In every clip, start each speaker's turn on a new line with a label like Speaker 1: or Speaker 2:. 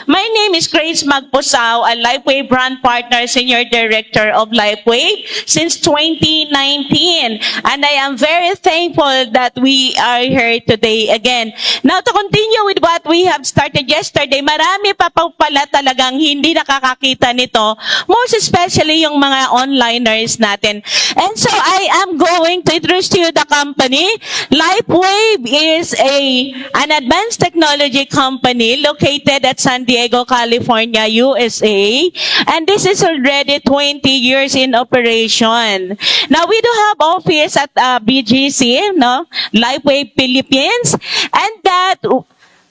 Speaker 1: My name is Grace Magpusao, a LifeWave brand partner, Senior Director of LifeWave since 2019. And I am very thankful that we are here today again. Now, to continue with what we have started yesterday, marami pa pala talagang hindi nakakakita nito, most especially yung mga onliners natin. And so, I am going to introduce to you the company. LifeWave is an advanced technology company located at San Diego, California, USA. And this is already 20 years in operation. Now, we do have office at BGC, no? LifeWave Philippines. And that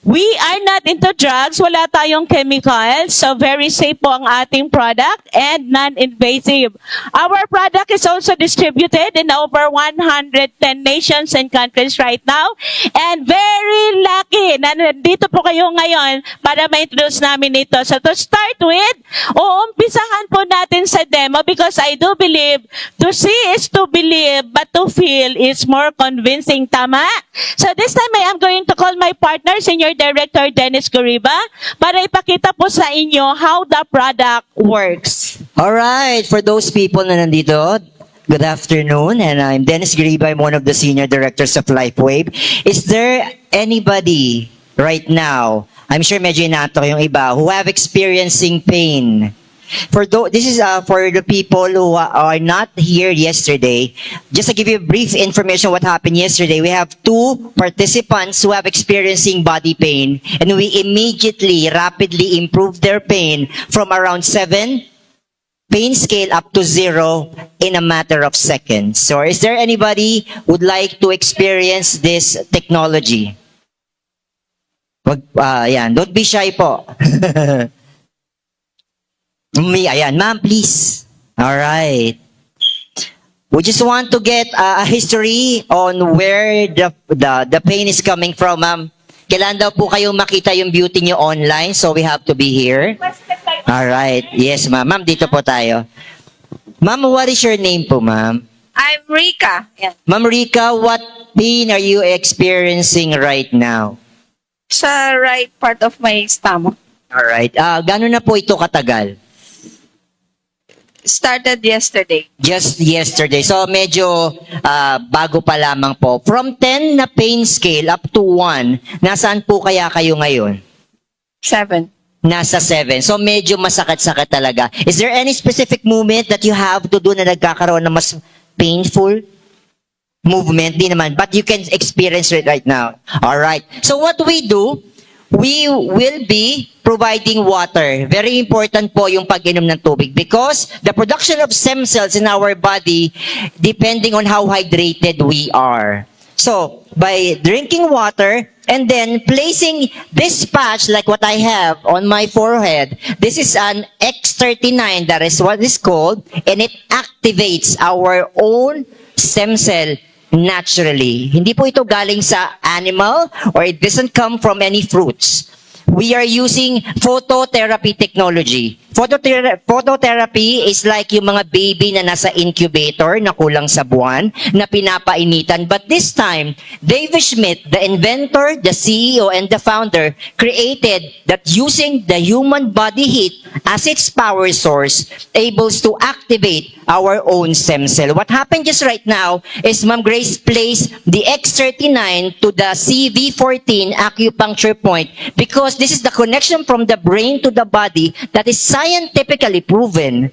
Speaker 1: we are not into drugs. Wala tayong chemicals. So, very safe po ang ating product and non-invasive. Our product is also distributed in over 110 nations and countries right now. And very lucky na nandito po kayo ngayon para ma-introduce namin ito. So, to start with, uumpisahan po natin sa demo because I do believe to see is to believe, but to feel is more convincing. Tama? So, this time I am going to call my partner, Senior Director Dennis Guriba, para ipakita po sa inyo how the product works.
Speaker 2: Alright, for those people na nandito, good afternoon, and I'm Dennis Guriba. I'm one of the Senior Directors of LifeWave. Is there anybody right now, I'm sure medyo inato yung iba, who have experiencing pain? This is for the people who are not here yesterday. Just to give you brief information what happened yesterday, we have 2 participants who have experiencing body pain, and we immediately, rapidly improved their pain from around 7 pain scale up to 0 in a matter of seconds. So is there anybody who would like to experience this technology? Yan, don't be shy po. Ayan, ma'am, please. All right. We just want to get a history on where the pain is coming from, ma'am. Kailan daw po kayong makita yung beauty niyo online, so we have to be here. All right. Yes, ma'am. Ma'am, dito po tayo. Ma'am, what is your name po, ma'am?
Speaker 3: I'm Rika. Yeah.
Speaker 2: Ma'am Rika, what pain are you experiencing right now?
Speaker 3: Sa right part of my stomach.
Speaker 2: All right. Gano'n na po ito katagal?
Speaker 3: Started yesterday.
Speaker 2: Just yesterday. So, medyo bago pa lamang po. From 10 na pain scale up to 1, nasaan po kaya kayo ngayon?
Speaker 3: 7.
Speaker 2: Nasa 7. So, medyo masakit-sakit talaga. Is there any specific movement that you have to do na nagkakaroon ng mas painful movement? Di naman. But you can experience it right now. Alright. So, what we do, we will be providing water. Very important po yung pag-inom ng tubig because the production of stem cells in our body depending on how hydrated we are. So, by drinking water and then placing this patch like what I have on my forehead, this is an X39, that is what it's called, and it activates our own stem cell naturally. Hindi po ito galing sa animal or it doesn't come from any fruits. We are using phototherapy technology. Phototherapy is like yung mga baby na nasa incubator na kulang sa buwan na pinapainitan. But this time, David Schmidt, the inventor, the CEO, and the founder, created that using the human body heat as its power source, able to activate our own stem cell. What happened just right now is Ma'am Grace placed the X39 to the CV14 acupuncture point because this is the connection from the brain to the body that is scientifically proven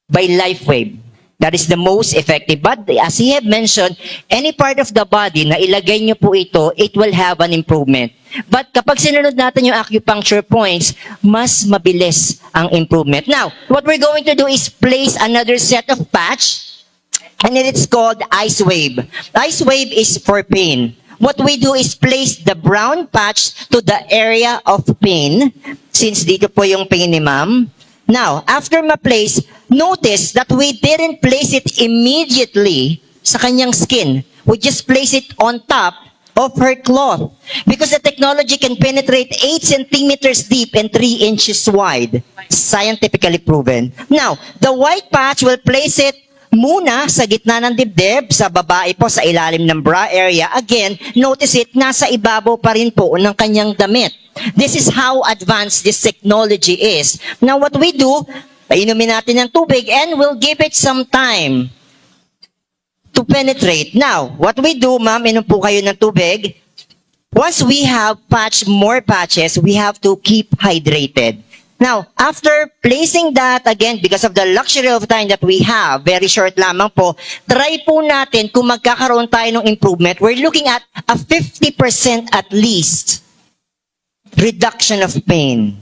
Speaker 2: by LifeWave. That is the most effective. But as he have mentioned, any part of the body na ilagay nyo po ito, it will have an improvement. But kapag sinunod natin yung acupuncture points, mas mabilis ang improvement. Now, what we're going to do is place another set of patch, and it's called Ice Wave. Ice Wave is for pain. What we do is place the brown patch to the area of pain, since dito po yung pain ni ma'am. Now, after ma-place, notice that we didn't place it immediately sa kanyang skin. We just place it on top of her cloth because the technology can penetrate 8 centimeters deep and 3 inches wide. Scientifically proven. Now, the white patch will place it muna sa gitna ng dibdib, sa babae po sa ilalim ng bra area. Again, notice it, nasa ibabaw pa rin po ng kanyang damit. This is how advanced this technology is. Now what we do, painumin natin ng tubig and we'll give it some time to penetrate. Now, what we do, ma'am, inom po kayo ng tubig. Once we have more patches, we have to keep hydrated. Now, after placing that, again, because of the luxury of time that we have, very short lamang po, try po natin kung magkakaroon tayo ng improvement. We're looking at a 50% at least reduction of pain.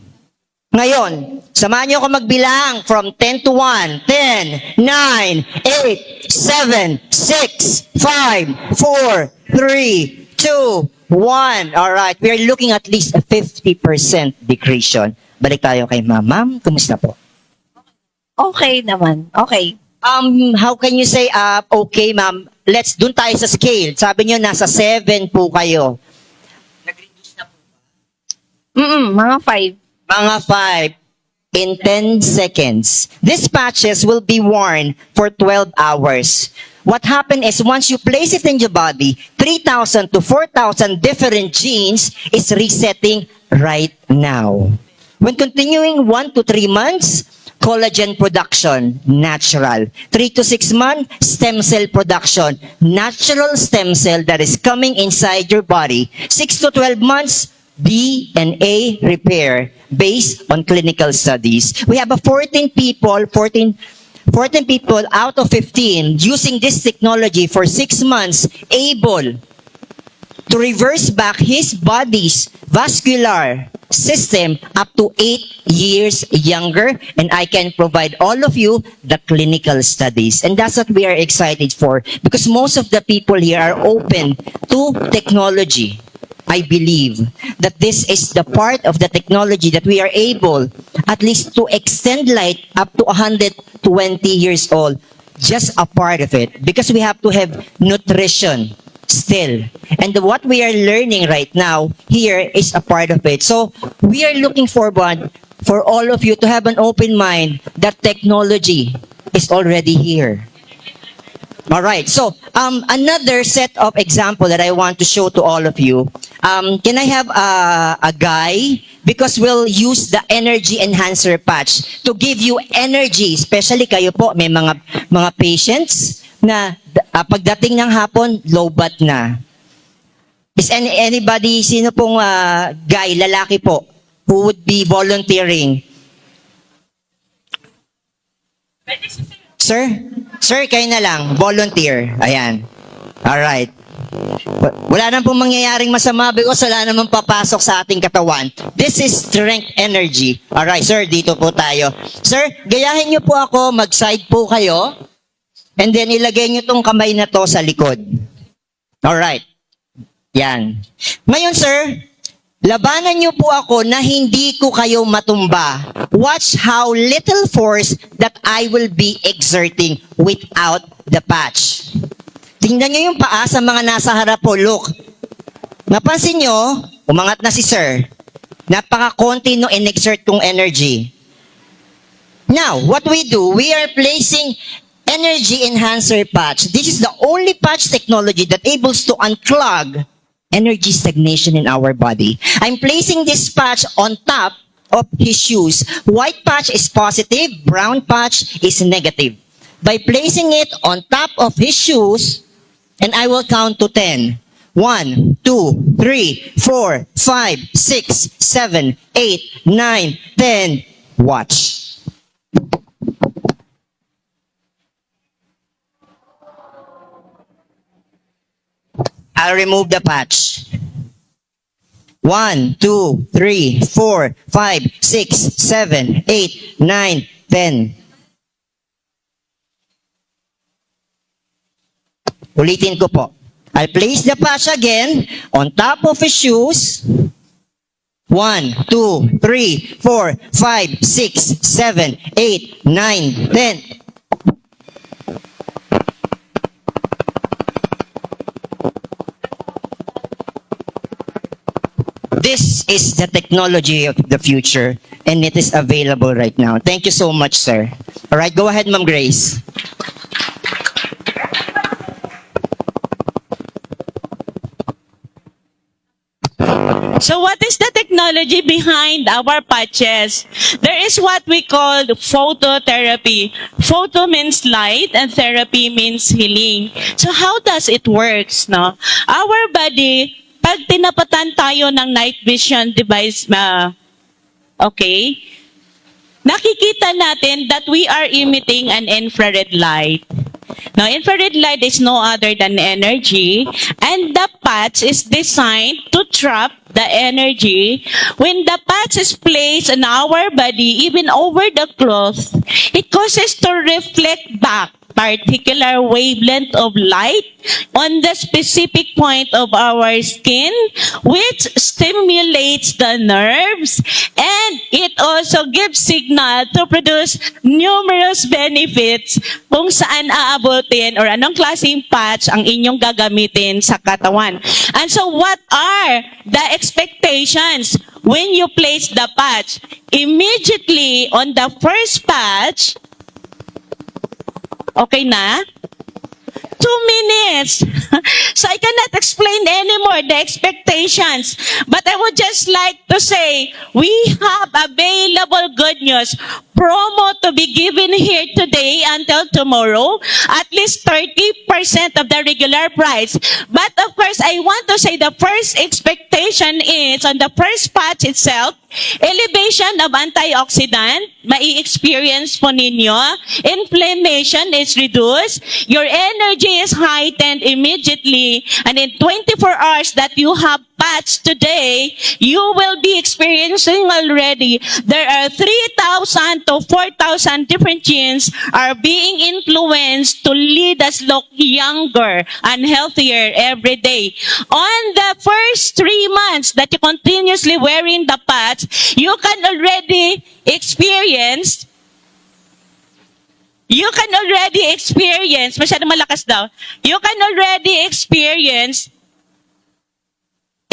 Speaker 2: Ngayon, samahan niyo ako magbilang from 10 to 1. 10, 9, 8, 7, 6, 5, 4, 3, 2, 1. Alright, we are looking at least a 50% decrease. Balik tayo kay ma'am. Ma'am, kumusta po?
Speaker 3: Okay naman. Okay.
Speaker 2: How can you say, okay ma'am, dun tayo sa scale. Sabi niyo nasa 7 po kayo. Nag-reduce na po ba?
Speaker 3: Mga 5.
Speaker 2: Mga 5 in 10 seconds. These patches will be worn for 12 hours. What happened is once you place it in your body, 3,000 to 4,000 different genes is resetting right now. When continuing 1 to 3 months, collagen production, natural. 3 to 6 months, stem cell production, natural stem cell that is coming inside your body. 6 to 12 months, DNA repair based on clinical studies. We have 14 people out of 15 using this technology for 6 months able to reverse back his body's vascular system up to 8 years younger, and I can provide all of you the clinical studies. And that's what we are excited for, because most of the people here are open to technology. I believe that this is the part of the technology that we are able at least to extend life up to 120 years old. Just a part of it, because we have to have nutrition still. And what we are learning right now here is a part of it. So we are looking forward for all of you to have an open mind that technology is already here. All right. So another set of example that I want to show to all of you. Can I have a guy? Because we'll use the energy enhancer patch to give you energy. Especially kayo po, may mga patients na pagdating ng hapon, low bat na. Is anybody, sino pong guy, lalaki po, who would be volunteering? Sir? Sir, kayo na lang. Volunteer. Ayan. Alright. Wala nang pong mangyayaring masama because wala namang papasok sa ating katawan. This is strength energy. Alright, sir, dito po tayo. Sir, gayahin niyo po ako, mag-side po kayo. And then ilagay niyo tong kamay na to sa likod. Alright. Yan. Ngayon, sir, labanan niyo po ako na hindi ko kayo matumba. Watch how little force that I will be exerting without the patch. Tingnan niyo yung paa sa mga nasa harap po. Look. Napansin niyo, umangat na si sir. Napaka-konti no in-exert kong energy. Now, what we do, we are placing energy enhancer patch. This is the only patch technology that enables to unclog energy stagnation in our body. I'm placing this patch on top of his shoes. White patch is positive, brown patch is negative. By placing it on top of his shoes, and I will count to 10. 1, 2, 3, 4, 5, 6, 7, 8, 9, 10. Watch. I'll remove the patch. 1, 2, 3, 4, 5, 6, 7, 8, 9, 10. Ulitin ko po. I'll place the patch again on top of his shoes. 1, 2, 3, 4, 5, 6, 7, 8, 9, 10. This is the technology of the future, and it is available right now. Thank you so much, sir. All right, go ahead, Ma'am Grace.
Speaker 1: So what is the technology behind our patches? There is what we call phototherapy. Photo means light and therapy means healing. So how does it works, no? Our body, pag tinapatan tayo ng night vision device, okay, nakikita natin that we are emitting an infrared light. Now, infrared light is no other than energy, and the patch is designed to trap the energy. When the patch is placed on our body, even over the cloth, it causes to reflect back particular wavelength of light on the specific point of our skin, which stimulates the nerves, and it also gives signal to produce numerous benefits kung saan aabutin or anong klaseng patch ang inyong gagamitin sa katawan. And so what are the expectations when you place the patch? Immediately on the first patch, okay na? 2 minutes. So I cannot explain anymore the expectations. But I would just like to say, we have available good news. Promo to be given here today until tomorrow. At least 30% of the regular price. But of course, I want to say the first expectation is on the first patch itself, elevation of antioxidant, mai-experience po ninyo. Inflammation is reduced. Your energy is heightened immediately. And in 24 hours that you have patch today, you will be experiencing already. There are 3,000 to 4,000 different genes are being influenced to lead us look younger and healthier every day. On the first 3 months that you continuously wearing the patch, you can already experience, masyado malakas daw, you can already experience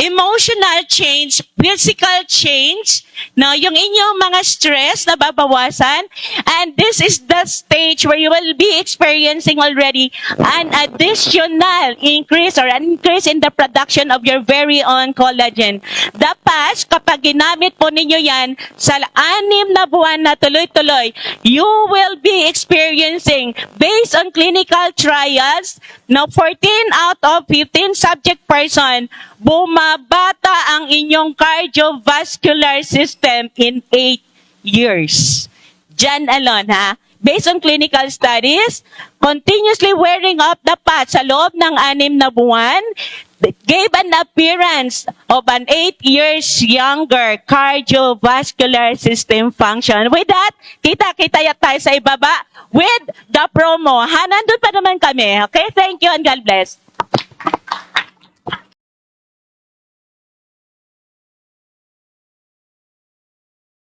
Speaker 1: emotional change, physical change, no, yung inyong mga stress na babawasan, and this is the stage where you will be experiencing already an additional increase or an increase in the production of your very own collagen. The patch, kapag ginamit po ninyo yan sa 6 na buwan na tuloy-tuloy, you will be experiencing, based on clinical trials, now 14 out of 15 subject person, bumabata ang inyong cardiovascular system in 8 years. Diyan alone, ha? Based on clinical studies, continuously wearing up the patch sa loob ng 6 na buwan gave an appearance of an 8 years younger cardiovascular system function. With that, kita-kita tayo sa ibaba with the promo. Ha, nandun pa naman kami. Okay, thank you and God bless.